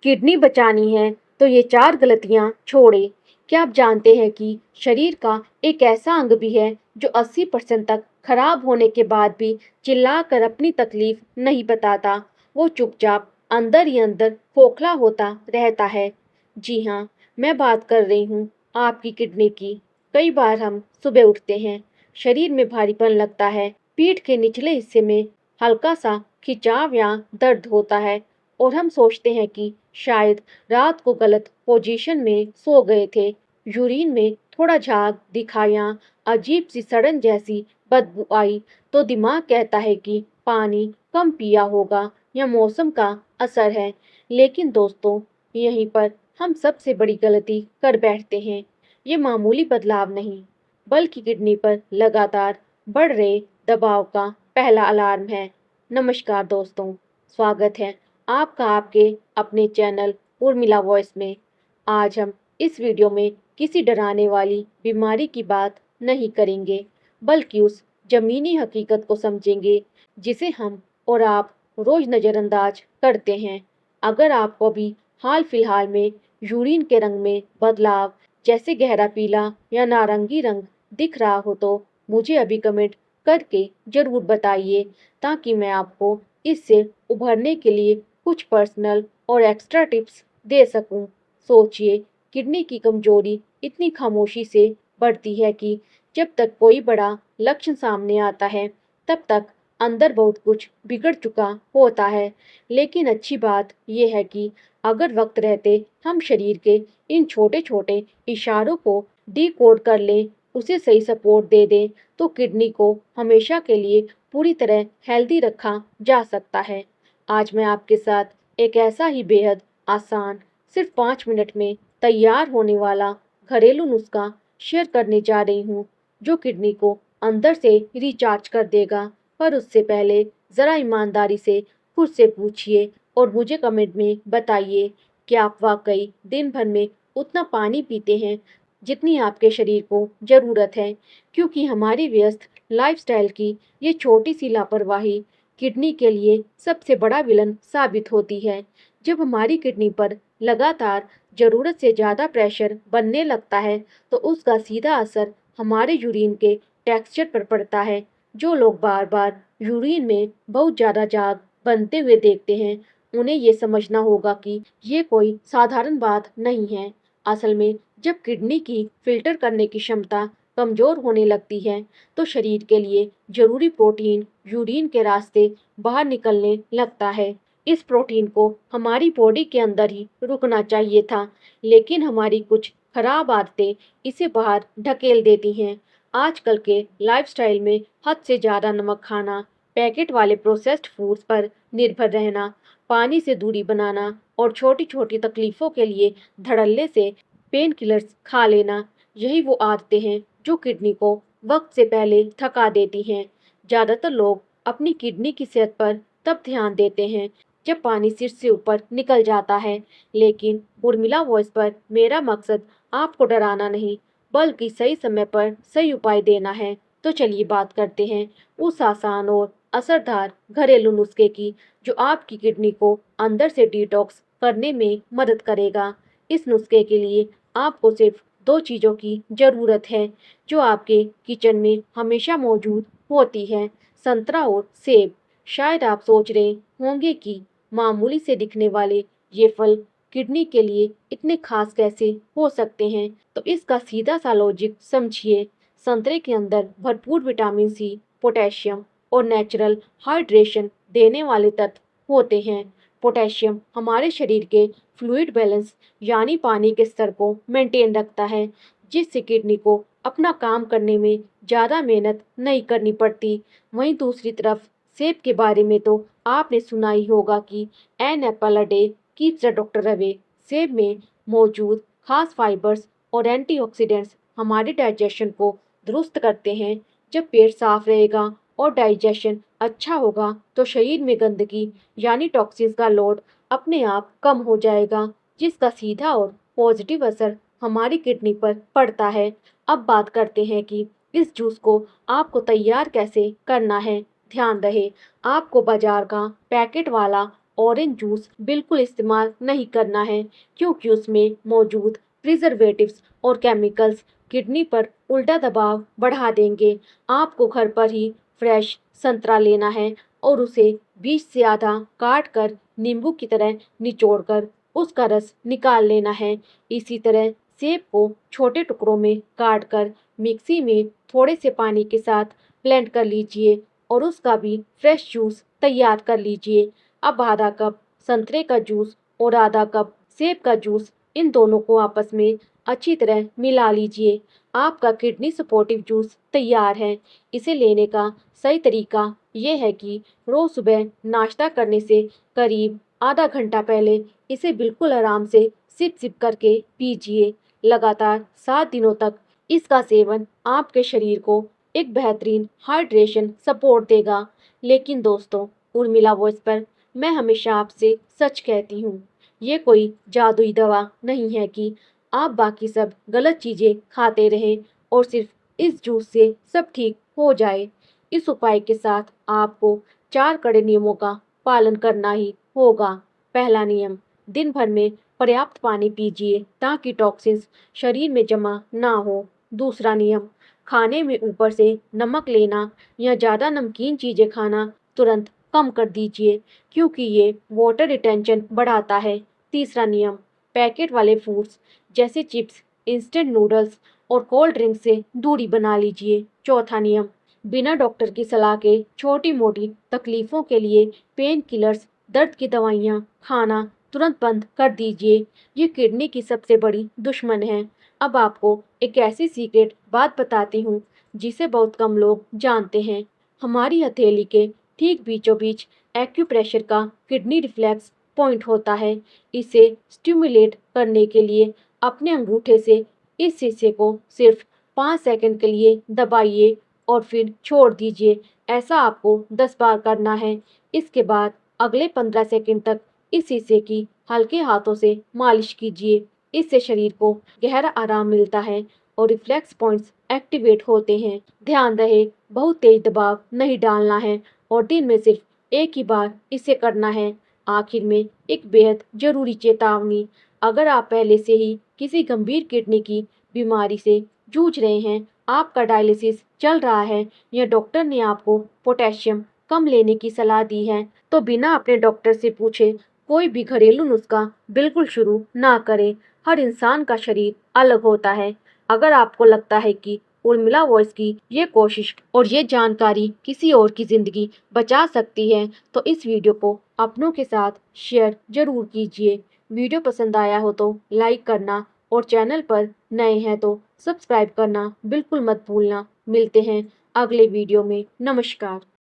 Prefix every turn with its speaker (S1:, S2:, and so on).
S1: Kidney बचानी है तो ये 4 गलतियां छोड़े। क्या आप जानते हैं कि शरीर का एक ऐसा अंग भी है जो 80% तक खराब होने के बाद भी चिल्लाकर अपनी तकलीफ नहीं बताता। वो चुपचाप अंदर ही अंदर खोखला होता रहता है। जी हाँ, मैं बात कर रही हूँ आपकी किडनी की। कई बार हम सुबह उठते हैं, शरीर में भारीपन लगता है, पीठ के निचले हिस्से में हल्का सा खिंचाव या दर्द होता है और हम सोचते हैं कि शायद रात को गलत पोजीशन में सो गए थे। यूरिन में थोड़ा झाग दिखा या अजीब सी सड़न जैसी बदबू आई तो दिमाग कहता है कि पानी कम पिया होगा या मौसम का असर है। लेकिन दोस्तों, यहीं पर हम सबसे बड़ी गलती कर बैठते हैं। ये मामूली बदलाव नहीं, बल्कि किडनी पर लगातार बढ़ रहे दबाव का पहला अलार्म है। नमस्कार दोस्तों, स्वागत है आपका आपके अपने चैनल उर्मिला वॉइस में। आज हम इस वीडियो में किसी डराने वाली बीमारी की बात नहीं करेंगे, बल्कि उस जमीनी हकीकत को समझेंगे जिसे हम और आप रोज नज़रअंदाज करते हैं। अगर आपको भी हाल फिलहाल में यूरिन के रंग में बदलाव, जैसे गहरा पीला या नारंगी रंग दिख रहा हो तो मुझे अभी कमेंट करके ज़रूर बताइए, ताकि मैं आपको इससे उभरने के लिए कुछ पर्सनल और एक्स्ट्रा टिप्स दे सकूं। सोचिए, किडनी की कमजोरी इतनी खामोशी से बढ़ती है कि जब तक कोई बड़ा लक्षण सामने आता है, तब तक अंदर बहुत कुछ बिगड़ चुका होता है। लेकिन अच्छी बात यह है कि अगर वक्त रहते हम शरीर के इन छोटे छोटे इशारों को डिकोड कर लें, उसे सही सपोर्ट दे दें, तो किडनी को हमेशा के लिए पूरी तरह हेल्दी रखा जा सकता है। आज मैं आपके साथ एक ऐसा ही बेहद आसान, सिर्फ 5 मिनट में तैयार होने वाला घरेलू नुस्खा शेयर करने जा रही हूँ, जो किडनी को अंदर से रिचार्ज कर देगा। पर उससे पहले ज़रा ईमानदारी से खुद से पूछिए और मुझे कमेंट में बताइए कि आप वाकई दिन भर में उतना पानी पीते हैं जितनी आपके शरीर को ज़रूरत है। क्योंकि हमारी व्यस्त लाइफस्टाइल की ये छोटी सी लापरवाही किडनी के लिए सबसे बड़ा विलन साबित होती है। जब हमारी किडनी पर लगातार ज़रूरत से ज़्यादा प्रेशर बनने लगता है, तो उसका सीधा असर हमारे यूरिन के टेक्सचर पर पड़ता है। जो लोग बार बार यूरिन में बहुत ज़्यादा झाग बनते हुए देखते हैं, उन्हें ये समझना होगा कि ये कोई साधारण बात नहीं है। असल में जब किडनी की फिल्टर करने की क्षमता कमज़ोर होने लगती है, तो शरीर के लिए ज़रूरी प्रोटीन यूरिन के रास्ते बाहर निकलने लगता है। इस प्रोटीन को हमारी बॉडी के अंदर ही रुकना चाहिए था, लेकिन हमारी कुछ खराब आदतें इसे बाहर ढकेल देती हैं। आजकल के लाइफस्टाइल में हद से ज़्यादा नमक खाना, पैकेट वाले प्रोसेस्ड फूड्स पर निर्भर रहना, पानी से दूरी बनाना और छोटी-छोटी तकलीफ़ों के लिए धड़ल्ले से पेन किलर्स खा लेना, यही वो आदतें हैं जो किडनी को वक्त से पहले थका देती हैं। ज़्यादातर लोग अपनी किडनी की सेहत पर तब ध्यान देते हैं जब पानी सिर से ऊपर निकल जाता है। लेकिन उर्मिला वॉइस पर मेरा मकसद आपको डराना नहीं, बल्कि सही समय पर सही उपाय देना है। तो चलिए बात करते हैं उस आसान और असरदार घरेलू नुस्खे की, जो आपकी किडनी को अंदर से डिटॉक्स करने में मदद करेगा। इस नुस्खे के लिए आपको सिर्फ 2 चीज़ों की ज़रूरत है, जो आपके किचन में हमेशा मौजूद होती हैं: संतरा और सेब। शायद आप सोच रहे होंगे कि मामूली से दिखने वाले ये फल किडनी के लिए इतने खास कैसे हो सकते हैं? तो इसका सीधा सा लॉजिक समझिए। संतरे के अंदर भरपूर विटामिन सी, पोटेशियम और नेचुरल हाइड्रेशन देने वाले तत्व होते हैं। पोटेशियम हमारे शरीर के फ्लूइड बैलेंस, यानी पानी के स्तर को मेंटेन रखता है, जिससे किडनी को अपना काम करने में ज़्यादा मेहनत नहीं करनी पड़ती। वहीं दूसरी तरफ सेब के बारे में तो आपने सुना ही होगा कि an apple a day keeps the doctor away. सेब में मौजूद खास फाइबर्स और एंटीऑक्सीडेंट्स हमारे डाइजेशन को दुरुस्त करते हैं। जब पेट साफ रहेगा और डाइजेशन अच्छा होगा, तो शरीर में गंदगी यानी टॉक्सिन्स का लोड अपने आप कम हो जाएगा, जिसका सीधा और पॉजिटिव असर हमारी किडनी पर पड़ता है। अब बात करते हैं कि इस जूस को आपको तैयार कैसे करना है। ध्यान रहे, आपको बाजार का पैकेट वाला ऑरेंज जूस बिल्कुल इस्तेमाल नहीं करना है, क्योंकि उसमें मौजूद प्रिजर्वेटिव्स और केमिकल्स किडनी पर उल्टा दबाव बढ़ा देंगे। आपको घर पर ही फ्रेश संतरा लेना है और उसे बीच से आधा काट कर नींबू की तरह निचोड़ कर उसका रस निकाल लेना है। इसी तरह सेब को छोटे टुकड़ों में काट कर मिक्सी में थोड़े से पानी के साथ ब्लेंड कर लीजिए और उसका भी फ्रेश जूस तैयार कर लीजिए। अब आधा कप संतरे का जूस और आधा कप सेब का जूस, इन दोनों को आपस में अच्छी तरह मिला लीजिए। आपका किडनी सपोर्टिव जूस तैयार है। इसे लेने का सही तरीका ये है कि रोज सुबह नाश्ता करने से करीब आधा घंटा पहले इसे बिल्कुल आराम से सिप सिप करके पीजिए। लगातार 7 दिनों तक इसका सेवन आपके शरीर को एक बेहतरीन हाइड्रेशन सपोर्ट देगा। लेकिन दोस्तों, उर्मिला वॉइस पर मैं हमेशा आपसे सच कहती हूँ। ये कोई जादुई दवा नहीं है कि आप बाकी सब गलत चीज़ें खाते रहें और सिर्फ इस जूस से सब ठीक हो जाए। इस उपाय के साथ आपको 4 कड़े नियमों का पालन करना ही होगा। पहला नियम, दिन भर में पर्याप्त पानी पीजिए ताकि टॉक्सिन्स शरीर में जमा ना हो। दूसरा नियम, खाने में ऊपर से नमक लेना या ज़्यादा नमकीन चीज़ें खाना तुरंत कम कर दीजिए, क्योंकि ये वाटर रिटेंशन बढ़ाता है। तीसरा नियम, पैकेट वाले फूड्स जैसे चिप्स, इंस्टेंट नूडल्स और कोल्ड ड्रिंक से दूरी बना लीजिए। चौथा नियम, बिना डॉक्टर की सलाह के छोटी मोटी तकलीफ़ों के लिए पेन किलर्स, दर्द की दवाइयाँ खाना तुरंत बंद कर दीजिए। ये किडनी की सबसे बड़ी दुश्मन है। अब आपको एक ऐसी सीक्रेट बात बताती हूँ जिसे बहुत कम लोग जानते हैं। हमारी हथेली के ठीक बीचों बीच एक्यूप्रेशर का किडनी रिफ्लेक्स पॉइंट होता है। इसे स्टिमुलेट करने के लिए अपने अंगूठे से इस हिस्से को सिर्फ 5 सेकंड के लिए दबाइए और फिर छोड़ दीजिए। ऐसा आपको 10 बार करना है। इसके बाद अगले 15 सेकंड तक इस हिस्से की हल्के हाथों से मालिश कीजिए। इससे शरीर को गहरा आराम मिलता है और रिफ्लेक्स पॉइंट्स एक्टिवेट होते हैं। ध्यान रहे, बहुत तेज दबाव नहीं डालना है और दिन में सिर्फ एक ही बार इसे करना है। आखिर में एक बेहद जरूरी चेतावनी, अगर आप पहले से ही किसी गंभीर किडनी की बीमारी से जूझ रहे हैं, आपका डायलिसिस चल रहा है या डॉक्टर ने आपको पोटेशियम कम लेने की सलाह दी है, तो बिना अपने डॉक्टर से पूछे कोई भी घरेलू नुस्खा बिल्कुल शुरू ना करें। हर इंसान का शरीर अलग होता है। अगर आपको लगता है कि उर्मिला वॉइस की ये कोशिश और ये जानकारी किसी और की ज़िंदगी बचा सकती है, तो इस वीडियो को अपनों के साथ शेयर ज़रूर कीजिए। वीडियो पसंद आया हो तो लाइक करना और चैनल पर नए हैं तो सब्सक्राइब करना बिल्कुल मत भूलना। मिलते हैं अगले वीडियो में। नमस्कार।